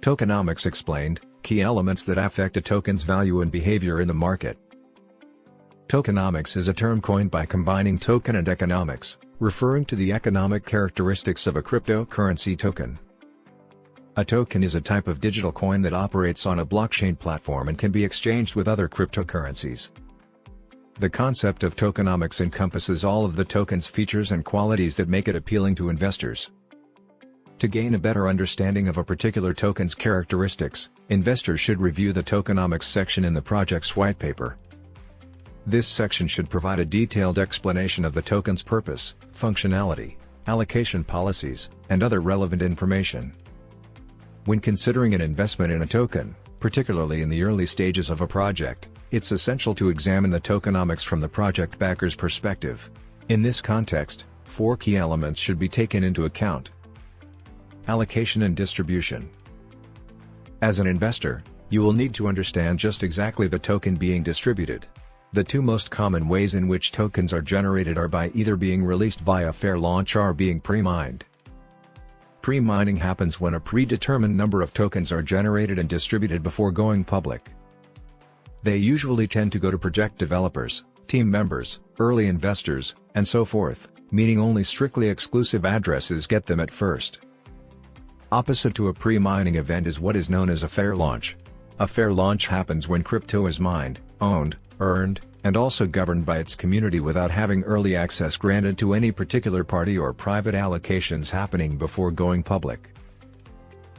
Tokenomics Explained, Key Elements that Affect a Token's Value and Behavior in the Market. Tokenomics is a term coined by combining token and economics, referring to the economic characteristics of a cryptocurrency token. A token is a type of digital coin that operates on a blockchain platform and can be exchanged with other cryptocurrencies. The concept of tokenomics encompasses all of the token's features and qualities that make it appealing to investors. To gain a better understanding of a particular token's characteristics, investors should review the tokenomics section in the project's white paper. This section should provide a detailed explanation of the token's purpose, functionality, allocation policies, and other relevant information. When considering an investment in a token, particularly in the early stages of a project, it's essential to examine the tokenomics from the project backer's perspective. In this context, 4 key elements should be taken into account. Allocation and distribution. As an investor, you will need to understand just exactly the token being distributed. The 2 most common ways in which tokens are generated are by either being released via fair launch or being pre-mined. Pre-mining happens when a predetermined number of tokens are generated and distributed before going public. They usually tend to go to project developers, team members, early investors, and so forth, meaning only strictly exclusive addresses get them at first. Opposite to a pre-mining event is what is known as a fair launch. A fair launch happens when crypto is mined, owned, earned, and also governed by its community without having early access granted to any particular party or private allocations happening before going public.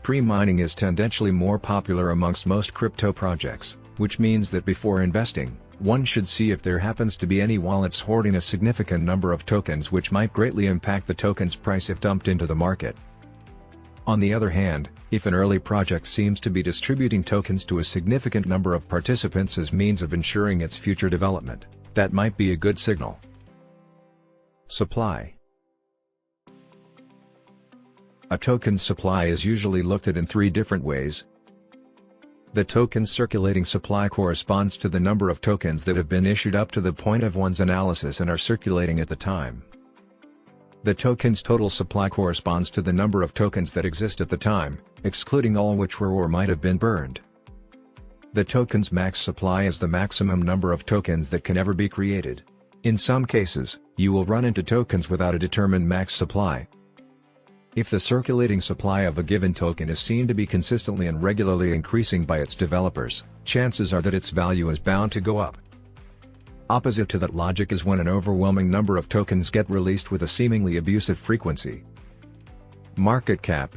Pre-mining is tendentially more popular amongst most crypto projects, which means that before investing, one should see if there happens to be any wallets hoarding a significant number of tokens, which might greatly impact the token's price if dumped into the market. On the other hand, if an early project seems to be distributing tokens to a significant number of participants as means of ensuring its future development, that might be a good signal. Supply. A token's supply is usually looked at in 3 different ways. The token's circulating supply corresponds to the number of tokens that have been issued up to the point of one's analysis and are circulating at the time. The token's total supply corresponds to the number of tokens that exist at the time, excluding all which were or might have been burned. The token's max supply is the maximum number of tokens that can ever be created. In some cases, you will run into tokens without a determined max supply. If the circulating supply of a given token is seen to be consistently and regularly increasing by its developers, chances are that its value is bound to go up. Opposite to that logic is when an overwhelming number of tokens get released with a seemingly abusive frequency. Market cap.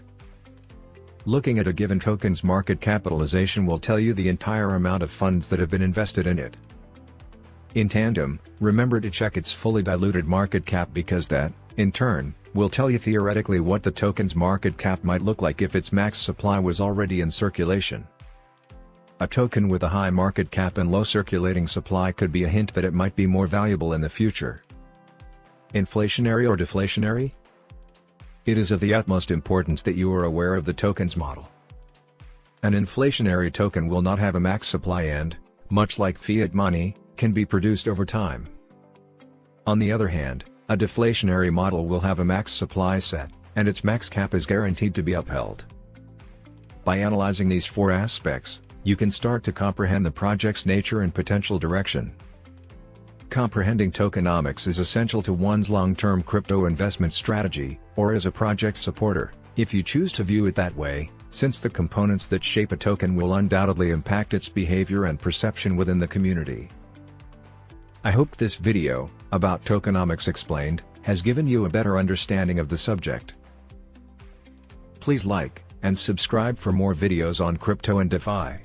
Looking at a given token's market capitalization will tell you the entire amount of funds that have been invested in it. In tandem, remember to check its fully diluted market cap, because that, in turn, will tell you theoretically what the token's market cap might look like if its max supply was already in circulation. A token with a high market cap and low circulating supply could be a hint that it might be more valuable in the future. Inflationary or deflationary? It is of the utmost importance that you are aware of the token's model. An inflationary token will not have a max supply and, much like fiat money, can be produced over time. On the other hand, a deflationary model will have a max supply set, and its max cap is guaranteed to be upheld. By analyzing these 4 aspects, you can start to comprehend the project's nature and potential direction. Comprehending tokenomics is essential to one's long-term crypto investment strategy, or as a project supporter, if you choose to view it that way, since the components that shape a token will undoubtedly impact its behavior and perception within the community. I hope this video, about Tokenomics Explained, has given you a better understanding of the subject. Please like and subscribe for more videos on crypto and DeFi.